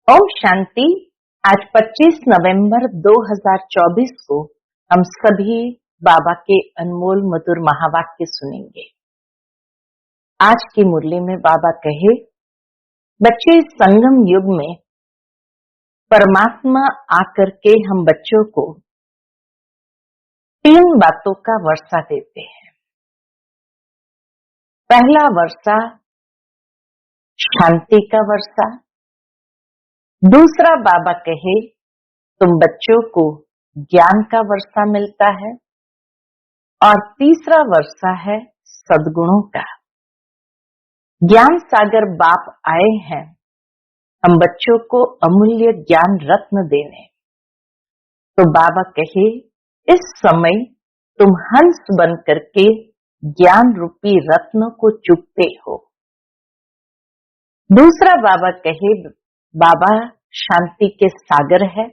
ओम शांति। आज 25 नवंबर 2024 को हम सभी बाबा के अनमोल मधुर महावाक्य सुनेंगे। आज की मुरली में बाबा कहे, बच्चे इस संगम युग में परमात्मा आकर के हम बच्चों को 3 बातों का वर्षा देते हैं। पहला वर्षा शांति का वर्षा, दूसरा बाबा कहे तुम बच्चों को ज्ञान का वर्षा मिलता है, और तीसरा वर्षा है सद्गुणों का। ज्ञान सागर बाप आए हैं हम बच्चों को अमूल्य ज्ञान रत्न देने। तो बाबा कहे इस समय तुम हंस बन करके ज्ञान रूपी रत्न को चुगते हो। दूसरा बाबा कहे बाबा शांति के सागर है,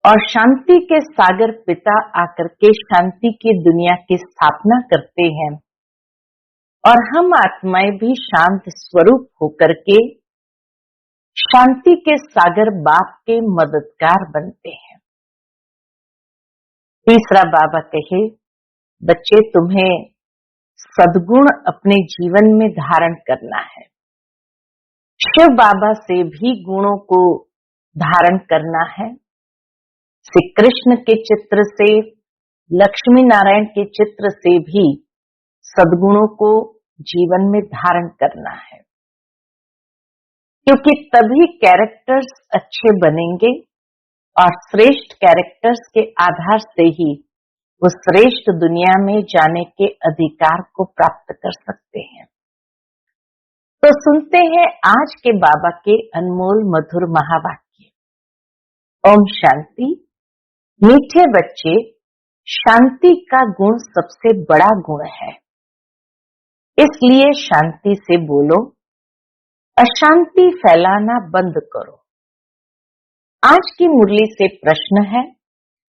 और शांति के सागर पिता आकर के शांति की दुनिया की स्थापना करते हैं, और हम आत्माएं भी शांत स्वरूप होकर के शांति के सागर बाप के मददगार बनते हैं। तीसरा बाबा कहे बच्चे तुम्हें सद्गुण अपने जीवन में धारण करना है। शिव बाबा से भी गुणों को धारण करना है। श्री कृष्ण के चित्र से, लक्ष्मी नारायण के चित्र से भी सद्गुणों को जीवन में धारण करना है, क्योंकि तभी कैरेक्टर्स अच्छे बनेंगे, और श्रेष्ठ कैरेक्टर्स के आधार से ही वो श्रेष्ठ दुनिया में जाने के अधिकार को प्राप्त कर सकते हैं। तो सुनते हैं आज के बाबा के अनमोल मधुर महावाक्य। ओम शांति। मीठे बच्चे, शांति का गुण सबसे बड़ा गुण है, इसलिए शांति से बोलो, अशांति फैलाना बंद करो। आज की मुरली से प्रश्न है,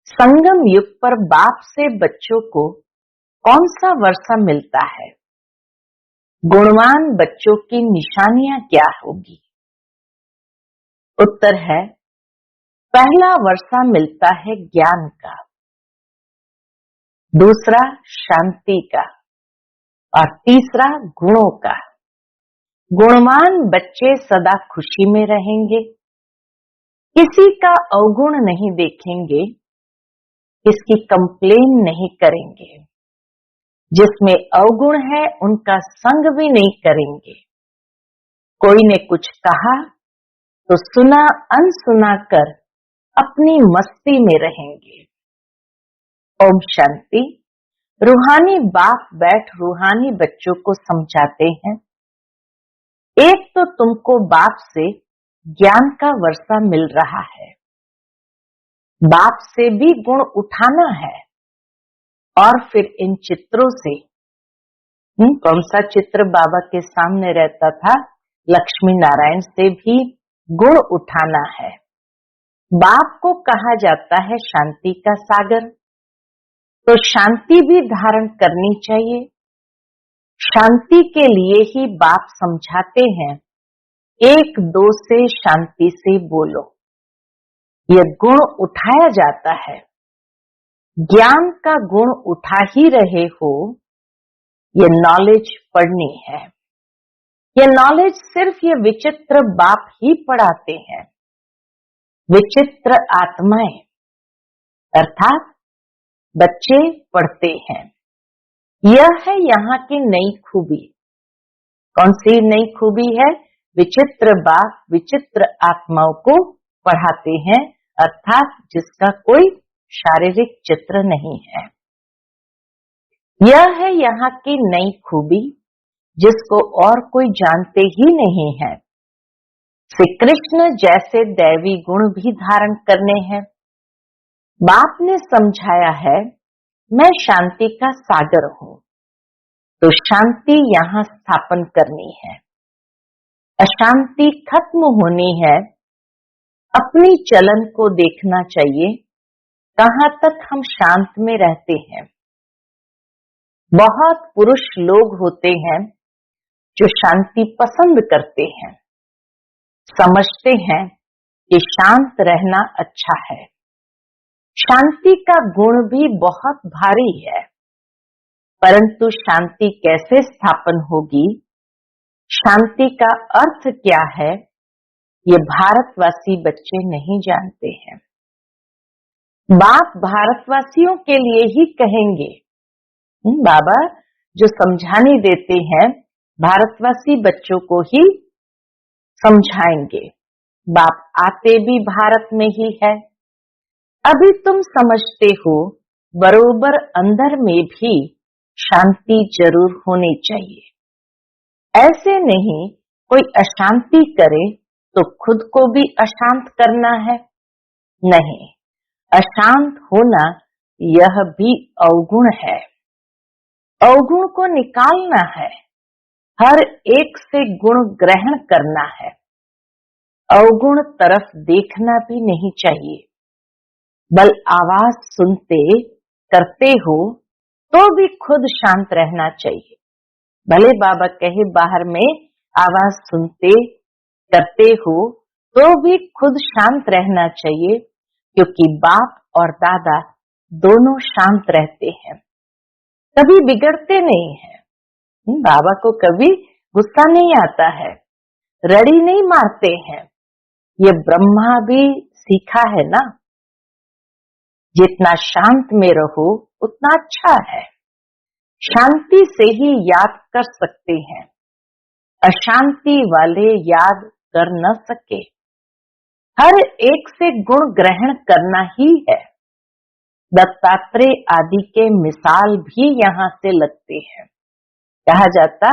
संगम युग पर बाप से बच्चों को कौन सा वर्षा मिलता है? गुणवान बच्चों की निशानियां क्या होगी? उत्तर है, पहला वर्षा मिलता है ज्ञान का, दूसरा शांति का, और तीसरा गुणों का। गुणवान बच्चे सदा खुशी में रहेंगे, किसी का अवगुण नहीं देखेंगे, किसकी कंप्लेन नहीं करेंगे। जिसमें अवगुण है उनका संग भी नहीं करेंगे। कोई ने कुछ कहा तो सुना अनसुना कर अपनी मस्ती में रहेंगे। ओम शांति। रूहानी बाप बैठ रूहानी बच्चों को समझाते हैं, एक तो तुमको बाप से ज्ञान का वर्षा मिल रहा है, बाप से भी गुण उठाना है, और फिर इन चित्रों से कौन सा चित्र बाबा के सामने रहता था, लक्ष्मी नारायण से भी गुण उठाना है। बाप को कहा जाता है शांति का सागर, तो शांति भी धारण करनी चाहिए। शांति के लिए ही बाप समझाते हैं, एक दो से शांति से बोलो। यह गुण उठाया जाता है। ज्ञान का गुण उठा ही रहे हो, ये नॉलेज पढ़नी है। ये नॉलेज सिर्फ ये विचित्र बाप ही पढ़ाते हैं। विचित्र आत्माएं अर्थात बच्चे पढ़ते हैं। यह है यहाँ की नई खूबी। कौन सी नई खूबी है? विचित्र बाप विचित्र आत्माओं को पढ़ाते हैं, अर्थात जिसका कोई शारीरिक चित्र नहीं है। यह है यहाँ की नई खूबी, जिसको और कोई जानते ही नहीं है। श्री कृष्ण जैसे दैवी गुण भी धारण करने हैं। बाप ने समझाया है, मैं शांति का सागर हूँ, तो शांति यहाँ स्थापन करनी है। अशांति खत्म होनी है। अपनी चलन को देखना चाहिए, कहाँ तक हम शांत में रहते हैं। बहुत पुरुष लोग होते हैं जो शांति पसंद करते हैं, समझते हैं कि शांत रहना अच्छा है। शांति का गुण भी बहुत भारी है, परंतु शांति कैसे स्थापन होगी, शांति का अर्थ क्या है, ये भारतवासी बच्चे नहीं जानते हैं। बाप भारतवासियों के लिए ही कहेंगे। बाबा जो समझाने देते हैं भारतवासी बच्चों को ही समझाएंगे। बाप आते भी भारत में ही है। अभी तुम समझते हो बरोबर अंदर में भी शांति जरूर होनी चाहिए। ऐसे नहीं कोई अशांति करे तो खुद को भी अशांत करना है, नहीं। अशांत होना यह भी अवगुण है। अवगुण को निकालना है, हर एक से गुण ग्रहण करना है। अवगुण तरफ देखना भी नहीं चाहिए। बल आवाज सुनते करते हो तो भी खुद शांत रहना चाहिए। भले बाबा कहे बाहर में आवाज सुनते करते हो तो भी खुद शांत रहना चाहिए, क्योंकि बाप और दादा दोनों शांत रहते हैं, कभी बिगड़ते नहीं हैं। बाबा को कभी गुस्सा नहीं आता है, रड़ी नहीं मारते हैं। ये ब्रह्मा भी सीखा है ना, जितना शांत में रहो उतना अच्छा है। शांति से ही याद कर सकते हैं, अशांति वाले याद कर न सके। हर एक से गुण ग्रहण करना ही है। दत्तात्रेय आदि के मिसाल भी यहाँ से लगते हैं। कहा जाता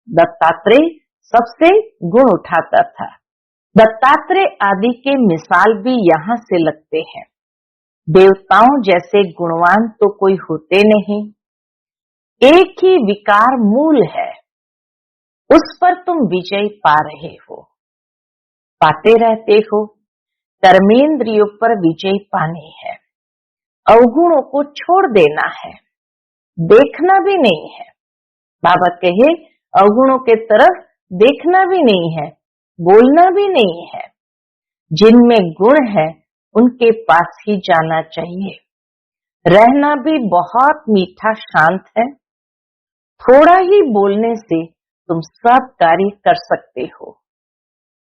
दत्तात्रेय सबसे गुण उठाता था। दत्तात्रेय आदि के मिसाल भी यहाँ से लगते हैं। देवताओं जैसे गुणवान तो कोई होते नहीं। एक ही विकार मूल है, उस पर तुम विजय पा रहे हो, पाते रहते हो। कर्मेंद्रियों पर विजय पानी है, अवगुणों को छोड़ देना है, देखना भी नहीं है। बाबा कहे अवगुणों के तरफ देखना भी नहीं है, बोलना भी नहीं है। जिनमें गुण है उनके पास ही जाना चाहिए। रहना भी बहुत मीठा शांत है। थोड़ा ही बोलने से तुम सब कार्य कर सकते हो।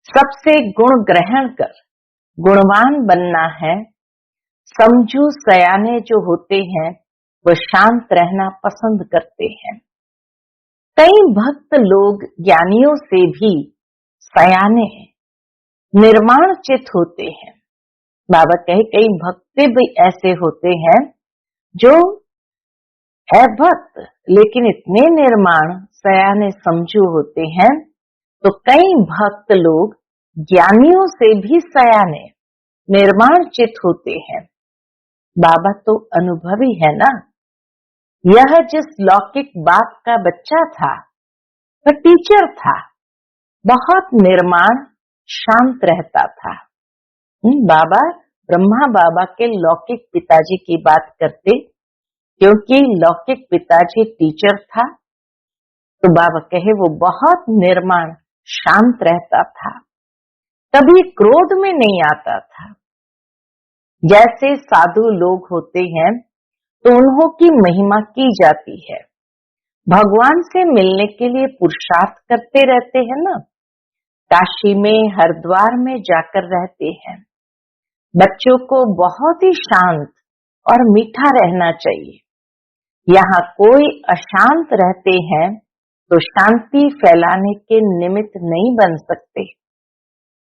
सबसे गुण ग्रहण कर गुणवान बनना है। समझू सयाने जो होते हैं वो शांत रहना पसंद करते हैं। कई भक्त लोग ज्ञानियों से भी सयाने निर्माण चित होते हैं। बाबा कहे कई भक्त भी ऐसे होते हैं जो है भक्त लेकिन इतने निर्माण सयाने समझू होते हैं। तो कई भक्त लोग ज्ञानियों से भी सयाने निर्माण चित होते हैं। बाबा तो अनुभवी है ना। यह जिस लौकिक बाप का बच्चा था वह टीचर था, बहुत निर्माण शांत रहता था। बाबा ब्रह्मा बाबा के लौकिक पिताजी की बात करते, क्योंकि लौकिक पिताजी टीचर था तो बाबा कहे वो बहुत निर्माण शांत रहता था, कभी क्रोध में नहीं आता था। जैसे साधु लोग होते हैं तो उन्हों की महिमा की जाती है, भगवान से मिलने के लिए पुरुषार्थ करते रहते हैं ना। काशी में हरिद्वार में जाकर रहते हैं। बच्चों को बहुत ही शांत और मीठा रहना चाहिए। यहाँ कोई अशांत रहते हैं तो शांति फैलाने के निमित्त नहीं बन सकते।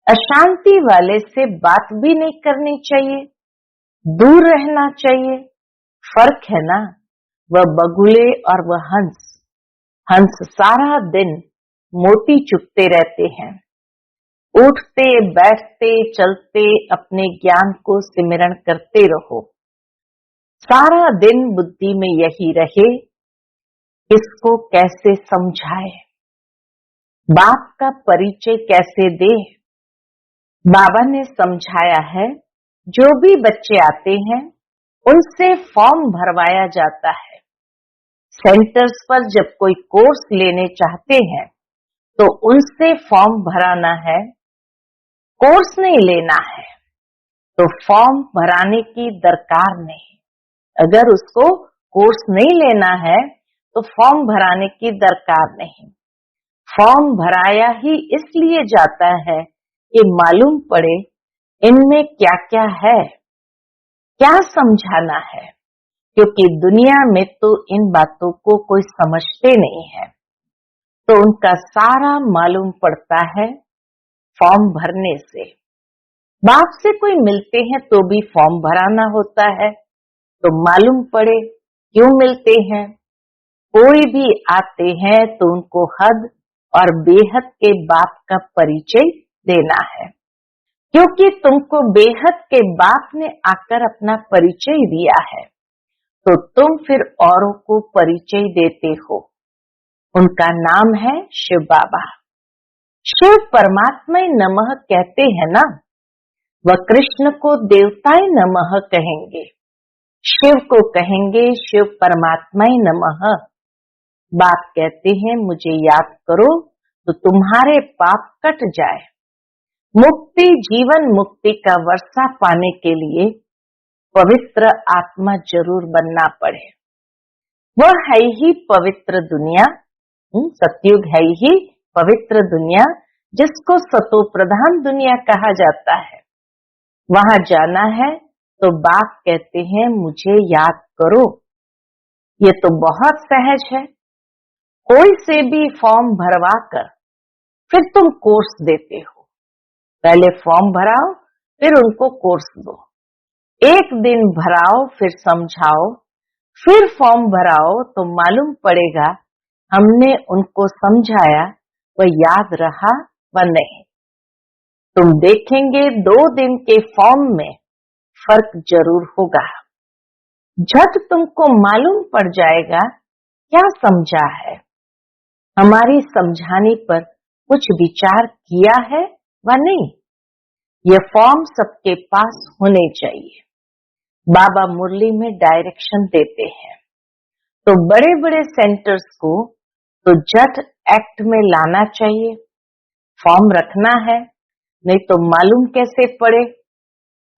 अशांति वाले से बात भी नहीं करनी चाहिए, दूर रहना चाहिए। फर्क है ना, वह बगुले और वह हंस। हंस सारा दिन मोती चुगते रहते हैं, उठते बैठते चलते अपने ज्ञान को सिमरण करते रहो। सारा दिन बुद्धि में यही रहे, इसको कैसे समझाए, बाप का परिचय कैसे दे। बाबा ने समझाया है, जो भी बच्चे आते हैं उनसे फॉर्म भरवाया जाता है। सेंटर्स पर जब कोई कोर्स लेने चाहते हैं तो उनसे फॉर्म भराना है। कोर्स नहीं लेना है तो फॉर्म भराने की दरकार नहीं। अगर उसको कोर्स नहीं लेना है तो फॉर्म भराने की दरकार नहीं। फॉर्म भराया ही इसलिए जाता है कि मालूम पड़े इनमें क्या क्या है, क्या समझाना है, क्योंकि दुनिया में तो इन बातों को कोई समझते नहीं है। तो उनका सारा मालूम पड़ता है फॉर्म भरने से। बाप से कोई मिलते हैं तो भी फॉर्म भराना होता है, तो मालूम पड़े क्यों मिलते हैं। कोई भी आते हैं तो उनको हद और बेहद के बाप का परिचय देना है, क्योंकि तुमको बेहद के बाप ने आकर अपना परिचय दिया है, तो तुम फिर औरों को परिचय देते हो। उनका नाम है शिव बाबा। शिव परमात्मा नमः कहते हैं ना, वह कृष्ण को देवताए नमः कहेंगे, शिव को कहेंगे शिव परमात्मा नमः। बाप कहते हैं मुझे याद करो तो तुम्हारे पाप कट जाए। मुक्ति, जीवन मुक्ति का वर्षा पाने के लिए पवित्र आत्मा जरूर बनना पड़े। वह है ही पवित्र दुनिया, सतयुग है ही पवित्र दुनिया, जिसको सतो प्रधान दुनिया कहा जाता है। वहां जाना है तो बाप कहते हैं मुझे याद करो। ये तो बहुत सहज है। कोई से भी फॉर्म भरवा कर फिर तुम कोर्स देते हो। पहले फॉर्म भराओ फिर उनको कोर्स दो। एक दिन भराओ फिर समझाओ, फिर फॉर्म भराओ तो मालूम पड़ेगा हमने उनको समझाया वह याद रहा व नहीं। तुम देखेंगे 2 दिन के फॉर्म में फर्क जरूर होगा। झट तुमको मालूम पड़ जाएगा क्या समझा है। हमारी समझाने पर कुछ विचार किया है व नहीं। ये फॉर्म सबके पास होने चाहिए। बाबा मुरली में डायरेक्शन देते हैं, तो बड़े बड़े सेंटर्स को तो झट एक्ट में लाना चाहिए। फॉर्म रखना है, नहीं तो मालूम कैसे पड़े।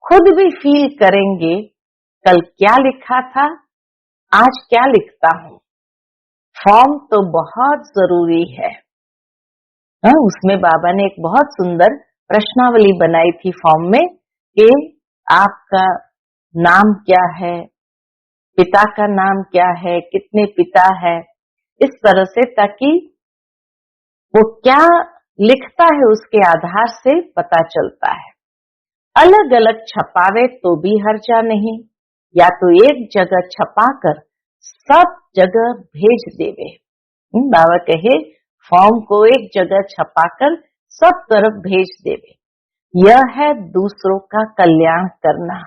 खुद भी फील करेंगे कल क्या लिखा था, आज क्या लिखता हूँ। फॉर्म तो बहुत जरूरी है। उसमें बाबा ने एक बहुत सुंदर प्रश्नावली बनाई थी फॉर्म में कि आपका नाम क्या है, पिता का नाम क्या है, कितने पिता है, इस तरह से, ताकि वो क्या लिखता है उसके आधार से पता चलता है। अलग अलग छपावे तो भी हर्जा नहीं, या तो एक जगह छपाकर सब जगह भेज देवे। बाबा कहे फॉर्म को एक जगह छपाकर सब तरफ भेज देवे। यह है दूसरों का कल्याण करना।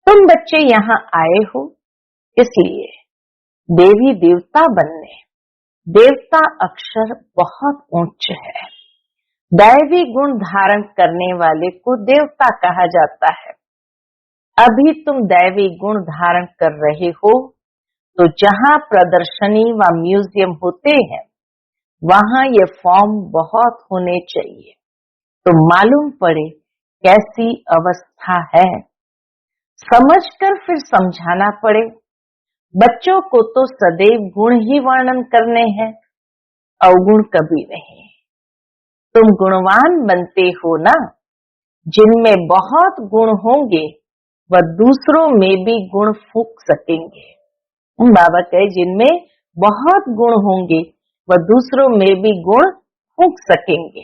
तुम बच्चे यहाँ आए हो इसलिए देवी देवता बनने। देवता अक्षर बहुत ऊंच है। दैवी गुण धारण करने वाले को देवता कहा जाता है। अभी तुम दैवी गुण धारण कर रहे हो, तो जहाँ प्रदर्शनी व म्यूजियम होते हैं वहां ये फॉर्म बहुत होने चाहिए, तो मालूम पड़े कैसी अवस्था है। समझकर फिर समझाना पड़े। बच्चों को तो सदैव गुण ही वर्णन करने हैं, अवगुण कभी नहीं। तुम गुणवान बनते हो ना, जिनमें बहुत गुण होंगे वह दूसरों में भी गुण फूंक सकेंगे। बाबा कहे जिनमें बहुत गुण होंगे वह दूसरों में भी गुण फूंक सकेंगे।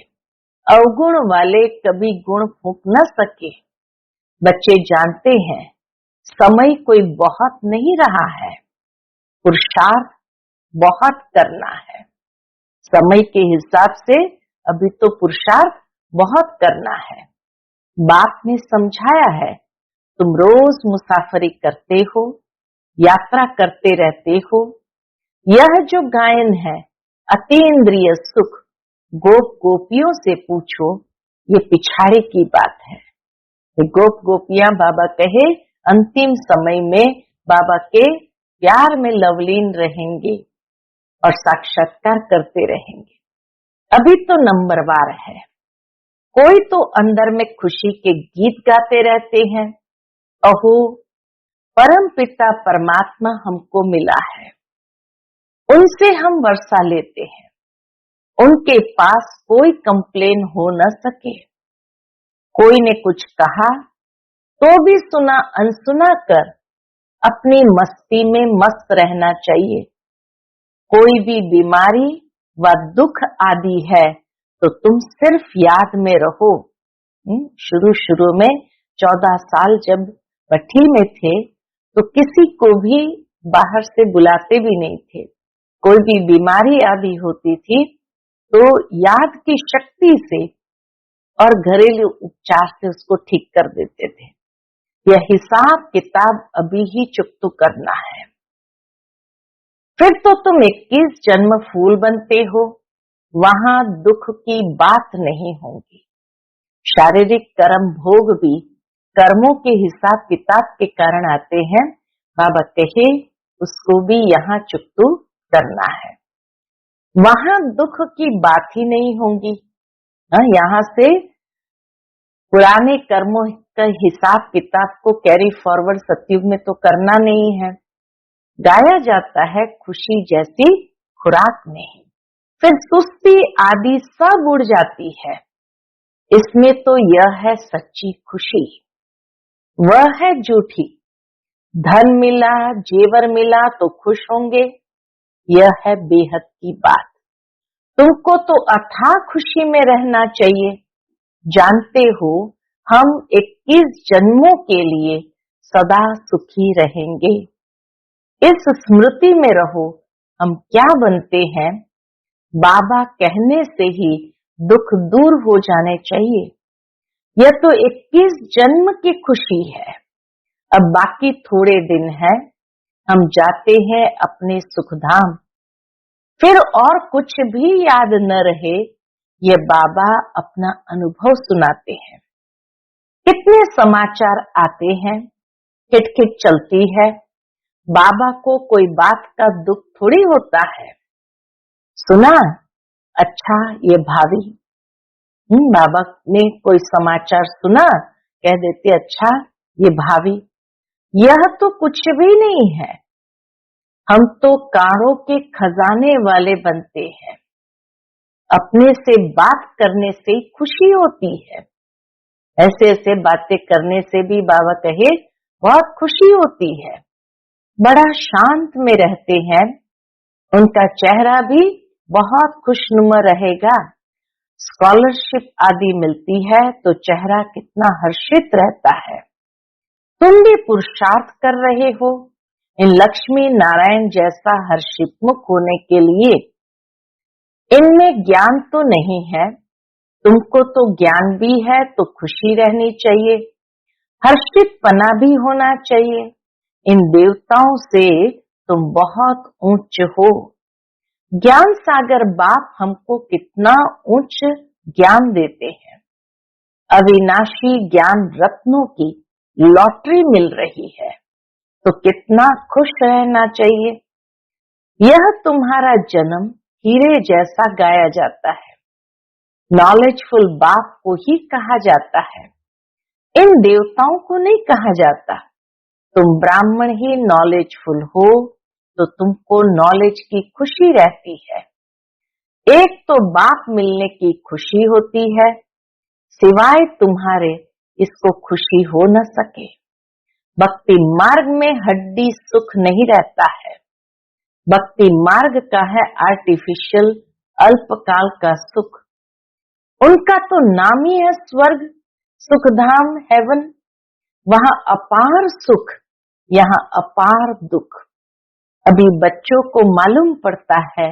अवगुण वाले कभी गुण फूंक न सके। बच्चे जानते हैं समय कोई बहुत नहीं रहा है, पुरुषार्थ बहुत करना है। समय के हिसाब से अभी तो पुरुषार्थ बहुत करना है। बाप ने समझाया है, तुम रोज मुसाफरी करते हो, यात्रा करते रहते हो। यह जो गायन है अतीन्द्रिय सुख, गोप गोपियों से पूछो, ये पिछाड़े की बात है। गोप गोपियां बाबा कहे अंतिम समय में बाबा के प्यार में लवलीन रहेंगे और साक्षात्कार करते रहेंगे। अभी तो नंबरवार है। कोई तो अंदर में खुशी के गीत गाते रहते हैं, अहो परम पिता परमात्मा हमको मिला है। उनसे हम वर्षा लेते हैं, उनके पास कोई कंप्लेन हो न सके। कोई ने कुछ कहा तो भी सुना अनसुना कर अपनी मस्ती में मस्त रहना चाहिए। कोई भी बीमारी व दुख आदि है तो तुम सिर्फ याद में रहो। शुरू में 14 साल जब भट्ठी में थे तो किसी को भी बाहर से बुलाते भी नहीं थे। कोई भी बीमारी आदि होती थी तो याद की शक्ति से और घरेलू उपचार से उसको ठीक कर देते थे। यह हिसाब किताब अभी ही चुकता करना है। फिर तो तुम 21 जन्म फूल बनते हो, वहां दुख की बात नहीं होगी। शारीरिक कर्म भोग भी कर्मों के हिसाब किताब के कारण आते हैं। बाबा कहे उसको भी यहाँ चुकता करना है, वहां दुख की बात ही नहीं होगी। यहाँ से पुराने कर्मों का हिसाब किताब को कैरी फॉरवर्ड सतयुग में तो करना नहीं है। गाया जाता है खुशी जैसी खुराक नहीं, फिर सुस्ती आदि सब उड़ जाती है। इसमें तो यह है सच्ची खुशी, वह है झूठी। धन मिला जेवर मिला तो खुश होंगे, यह है बेहद की बात। तुमको तो अथाह खुशी में रहना चाहिए। जानते हो हम 21 जन्मों के लिए सदा सुखी रहेंगे। इस स्मृति में रहो हम क्या बनते हैं। बाबा कहने से ही दुख दूर हो जाने चाहिए। यह तो 21 जन्म की खुशी है। अब बाकी थोड़े दिन है, हम जाते हैं अपने सुखधाम। फिर और कुछ भी याद न रहे, ये बाबा अपना अनुभव सुनाते हैं। कितने समाचार आते हैं, खिटखिट चलती है। बाबा को कोई बात का दुख थोड़ी होता है। सुना, अच्छा ये भाभी, बाबा ने कोई समाचार सुना, कह देते अच्छा ये भाभी। यह तो कुछ भी नहीं है। हम तो कारों के खजाने वाले बनते हैं। अपने से बात करने से खुशी होती है। ऐसे ऐसे बातें करने से भी बाबा कहे बहुत खुशी होती है। बड़ा शांत में रहते हैं, उनका चेहरा भी बहुत खुशनुमा रहेगा। स्कॉलरशिप आदि मिलती है तो चेहरा कितना हर्षित रहता है। तुम भी पुरुषार्थ कर रहे हो इन लक्ष्मी नारायण जैसा हर्षितमुख होने के लिए। इनमें ज्ञान तो नहीं है, तुमको तो ज्ञान भी है, तो खुशी रहनी चाहिए, हर्षितपना भी होना चाहिए। इन देवताओं से तुम बहुत ऊंच हो। ज्ञान सागर बाप हमको कितना उच्च ज्ञान देते हैं। अविनाशी ज्ञान रत्नों की लॉटरी मिल रही है, तो कितना खुश रहना चाहिए। यह तुम्हारा जन्म हीरे जैसा गाया जाता है। नॉलेजफुल बाप को ही कहा जाता है, इन देवताओं को नहीं कहा जाता। तुम ब्राह्मण ही नॉलेजफुल हो तो तुमको नॉलेज की खुशी रहती है। एक तो बाप मिलने की खुशी होती है, सिवाय तुम्हारे इसको खुशी हो न सके। भक्ति मार्ग में हड्डी सुख नहीं रहता है। भक्ति मार्ग का है आर्टिफिशियल अल्पकाल का सुख। उनका तो नाम ही है स्वर्ग, सुखधाम, हेवन। वहां अपार सुख, यहाँ अपार दुख। अभी बच्चों को मालूम पड़ता है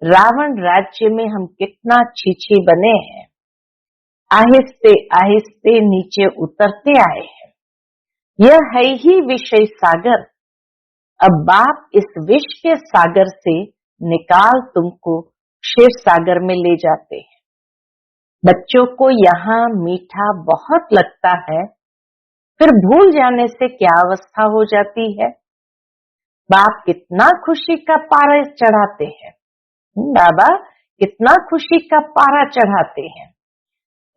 रावण राज्य में हम कितना छीछी बने हैं। आहिस्ते आहिस्ते नीचे उतरते आए हैं। यह है ही विषय सागर। अब बाप इस विष के सागर से निकाल तुमको क्षीर सागर में ले जाते हैं। बच्चों को यहाँ मीठा बहुत लगता है, फिर भूल जाने से क्या अवस्था हो जाती है। बाप कितना खुशी का पारा चढ़ाते हैं। बाबा कितना खुशी का पारा चढ़ाते हैं।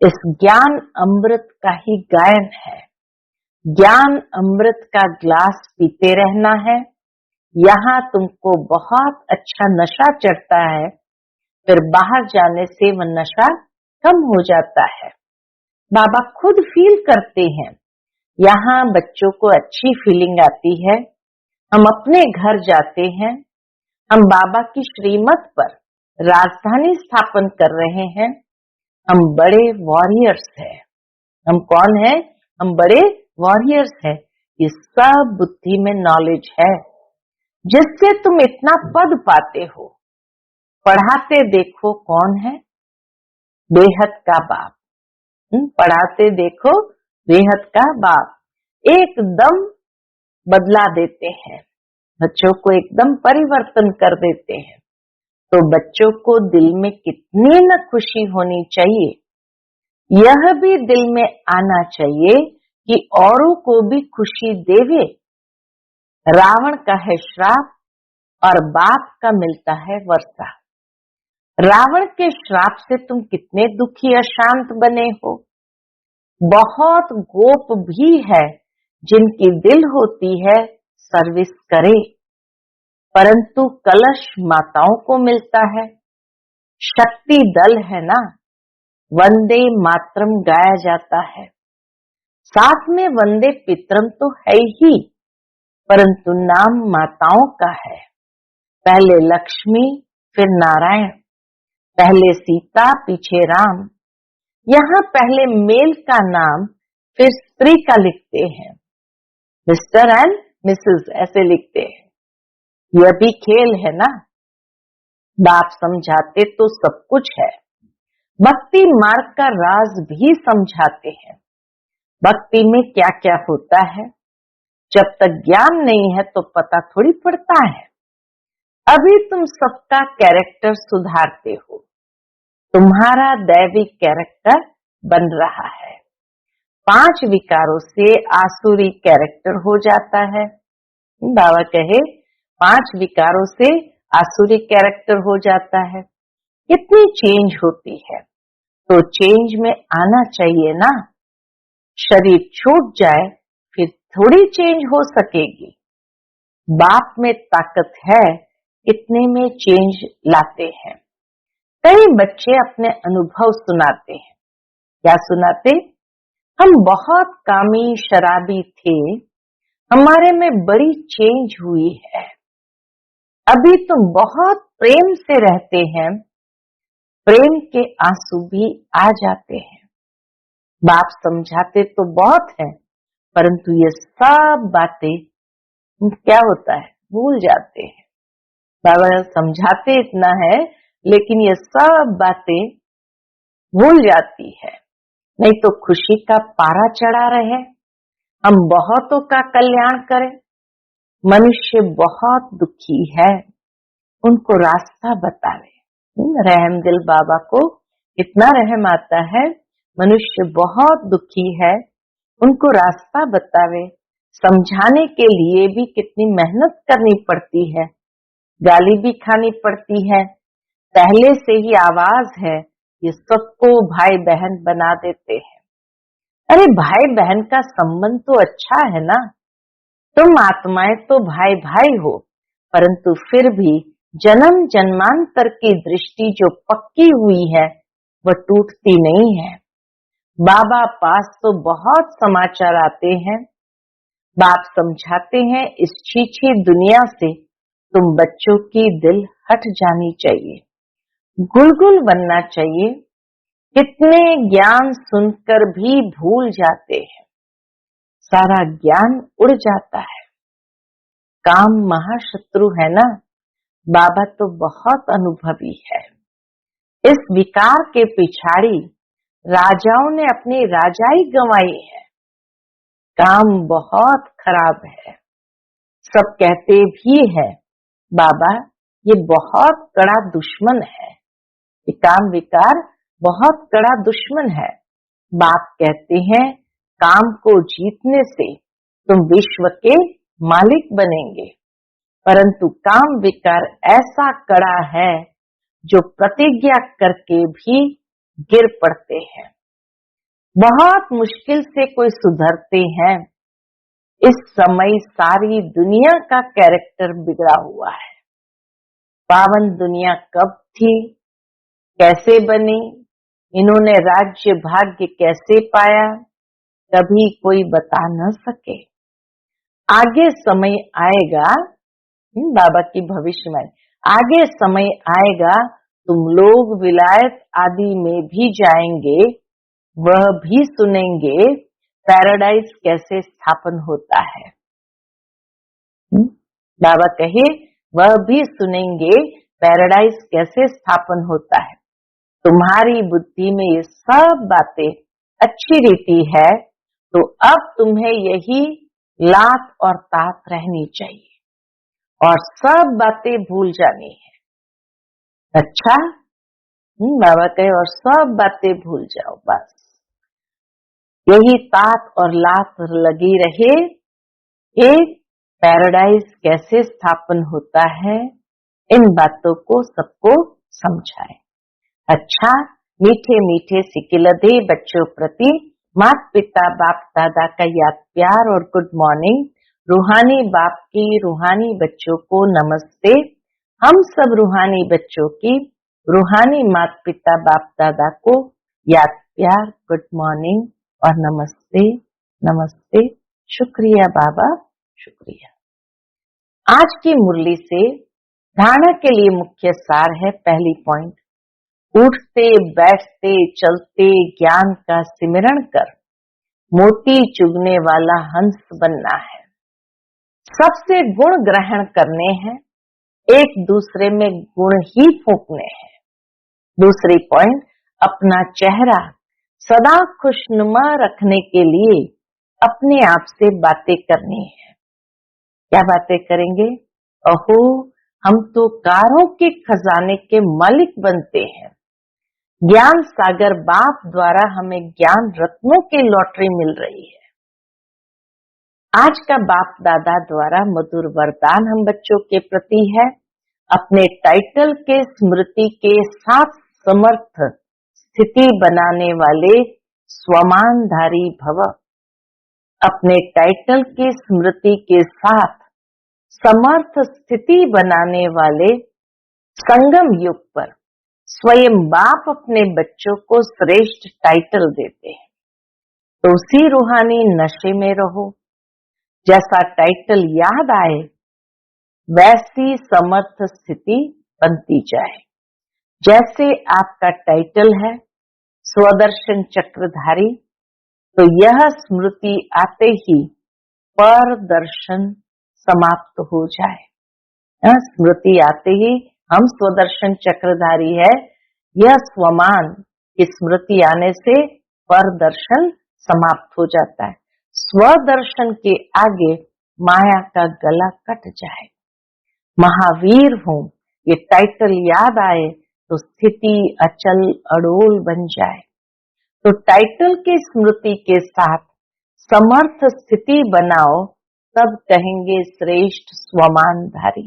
इस ज्ञान अमृत का ही गायन है। ज्ञान अमृत का ग्लास पीते रहना है। यहाँ तुमको बहुत अच्छा नशा चढ़ता है, फिर बाहर जाने से वह नशा कम हो जाता है। बाबा खुद फील करते हैं। यहाँ बच्चों को अच्छी फीलिंग आती है। हम अपने घर जाते हैं, हम बाबा की श्रीमत पर राजधानी स्थापन कर रहे हैं। हम बड़े वॉरियर्स हैं। हम कौन है? हम बड़े वॉरियर्स हैं। ये सब बुद्धि में नॉलेज है जिससे तुम इतना पद पाते हो। पढ़ाते देखो कौन है? बेहद का बाप। पढ़ाते देखो बेहद का बाप। एकदम बदला देते हैं, बच्चों को एकदम परिवर्तन कर देते हैं। तो बच्चों को दिल में कितनी न खुशी होनी चाहिए। यह भी दिल में आना चाहिए कि औरों को भी खुशी देवे। रावण का है श्राप और बाप का मिलता है वर्षा। रावण के श्राप से तुम कितने दुखी अशांत बने हो। बहुत गोप भी है जिनकी दिल होती है सर्विस करे, परंतु कलश माताओं को मिलता है। शक्ति दल है ना, वंदे मातरम गाया जाता है। साथ में वंदे पितरम तो है ही, परंतु नाम माताओं का है। पहले लक्ष्मी फिर नारायण, पहले सीता पीछे राम। यहाँ पहले मेल का नाम फिर स्त्री का लिखते हैं, मिस्टर एंड मिसेस ऐसे लिखते हैं। यह भी खेल है ना। बाप समझाते तो सब कुछ है। भक्ति मार्ग का राज भी समझाते हैं। भक्ति में क्या क्या होता है। जब तक ज्ञान नहीं है तो पता थोड़ी पड़ता है। अभी तुम सबका कैरेक्टर सुधारते हो। तुम्हारा दैवी कैरेक्टर बन रहा है। 5 विकारों से आसुरी कैरेक्टर हो जाता है। बाबा कहे 5 विकारों से आसुरी कैरेक्टर हो जाता है। कितनी चेंज होती है। तो चेंज में आना चाहिए ना। शरीर छूट जाए फिर थोड़ी चेंज हो सकेगी। बाप में ताकत है, इतने में चेंज लाते हैं। कई बच्चे अपने अनुभव सुनाते हैं। क्या सुनाते? हम बहुत कामी शराबी थे, हमारे में बड़ी चेंज हुई है। अभी तुम बहुत प्रेम से रहते हैं, प्रेम के आंसू भी आ जाते हैं। बाप समझाते तो बहुत है, परंतु ये सब बातें क्या होता है, भूल जाते हैं। बाबा समझाते इतना है, लेकिन ये सब बातें भूल जाती है। नहीं तो खुशी का पारा चढ़ा रहे, हम बहुतों का कल्याण करें। मनुष्य बहुत दुखी है, उनको रास्ता बतावे। रहम दिल बाबा को इतना रहम आता है। मनुष्य बहुत दुखी है, उनको रास्ता बतावे। समझाने के लिए भी कितनी मेहनत करनी पड़ती है, गाली भी खानी पड़ती है। पहले से ही आवाज है, ये सबको भाई बहन बना देते हैं। अरे भाई बहन का संबंध तो अच्छा है ना। तुम आत्माएं तो भाई भाई हो, परंतु फिर भी जन्म जन्मांतर की दृष्टि जो पक्की हुई है वह टूटती नहीं है। बाबा पास तो बहुत समाचार आते हैं। बाप समझाते हैं, इस छीछी दुनिया से तुम बच्चों की दिल हट जानी चाहिए, गुलगुल बनना चाहिए। कितने ज्ञान सुनकर भी भूल जाते हैं, सारा ज्ञान उड़ जाता है। काम महाशत्रु है ना। बाबा तो बहुत अनुभवी है। इस विकार के पिछाड़ी राजाओं ने अपनी राजाई गंवाई है। काम बहुत खराब है। सब कहते भी है, बाबा ये बहुत कड़ा दुश्मन है, ये काम विकार बहुत कड़ा दुश्मन है। बाप कहते हैं, काम को जीतने से तुम विश्व के मालिक बनेंगे, परंतु काम विकार ऐसा कड़ा है जो प्रतिज्ञा करके भी गिर पड़ते हैं। बहुत मुश्किल से कोई सुधरते हैं। इस समय सारी दुनिया का कैरेक्टर बिगड़ा हुआ है। पावन दुनिया कब थी, कैसे बनी, इन्होंने राज्य भाग्य कैसे पाया, कभी कोई बता न सके। आगे समय आएगा, बाबा की भविष्यवाणी, आगे समय आएगा तुम लोग विलायत आदि में भी जाएंगे, वह भी सुनेंगे पैराडाइज कैसे स्थापन होता है। बाबा कहे वह भी सुनेंगे पैराडाइज कैसे स्थापन होता है। तुम्हारी बुद्धि में ये सब बातें अच्छी रीति है, तो अब तुम्हें यही लात और तात रहनी चाहिए और सब बातें भूल जानी है। अच्छा, बाबा कहे और सब बातें भूल जाओ, बस यही तात और लात लगी रहे कि पैराडाइज कैसे स्थापन होता है, इन बातों को सबको समझाए। अच्छा, मीठे मीठे सिकिलधे बच्चों प्रति माता पिता बाप दादा का याद प्यार और गुड मॉर्निंग। रूहानी बाप की रूहानी बच्चों को नमस्ते। हम सब रूहानी बच्चों की रूहानी माता पिता बाप दादा को याद प्यार, गुड मॉर्निंग और नमस्ते नमस्ते। शुक्रिया बाबा, शुक्रिया। आज की मुरली से धारणा के लिए मुख्य सार है। पहली पॉइंट, उठते बैठते चलते ज्ञान का सिमरण कर मोती चुगने वाला हंस बनना है। सबसे गुण ग्रहण करने हैं, एक दूसरे में गुण ही फूंकने हैं। दूसरी पॉइंट, अपना चेहरा सदा खुशनुमा रखने के लिए अपने आप से बातें करनी है। क्या बातें करेंगे? अहो, हम तो कारों के खजाने के मालिक बनते हैं। ज्ञान सागर बाप द्वारा हमें ज्ञान रत्नों की लॉटरी मिल रही है। आज का बाप दादा द्वारा मधुर वरदान हम बच्चों के प्रति है। अपने टाइटल के स्मृति के साथ समर्थ स्थिति बनाने वाले स्वमानधारी भव। अपने टाइटल की स्मृति के साथ समर्थ स्थिति बनाने वाले संगम युग पर स्वयं बाप अपने बच्चों को श्रेष्ठ टाइटल देते हैं। तो उसी रूहानी नशे में रहो। जैसा टाइटल याद आए वैसी समर्थ स्थिति बनती जाए। जैसे आपका टाइटल है स्वदर्शन चक्रधारी, तो यह स्मृति आते ही पर दर्शन समाप्त हो जाए। स्मृति आते ही हम स्वदर्शन चक्रधारी है, यह स्वमान की स्मृति आने से पर दर्शन समाप्त हो जाता है। स्वदर्शन के आगे माया का गला कट जाए। महावीर हूं, ये टाइटल याद आए तो स्थिति अचल अडोल बन जाए। तो टाइटल की स्मृति के साथ समर्थ स्थिति बनाओ, तब कहेंगे श्रेष्ठ स्वमानधारी।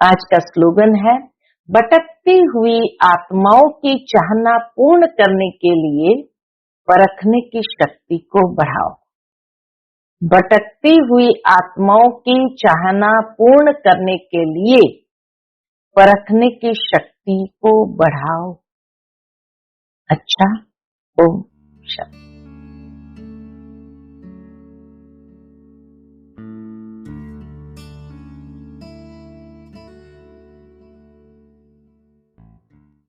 आज का स्लोगन है, भटकती हुई आत्माओं की चाहना पूर्ण करने के लिए परखने की शक्ति को बढ़ाओ। भटकती हुई आत्माओं की चाहना पूर्ण करने के लिए परखने की शक्ति को बढ़ाओ। अच्छा, ओम शांति।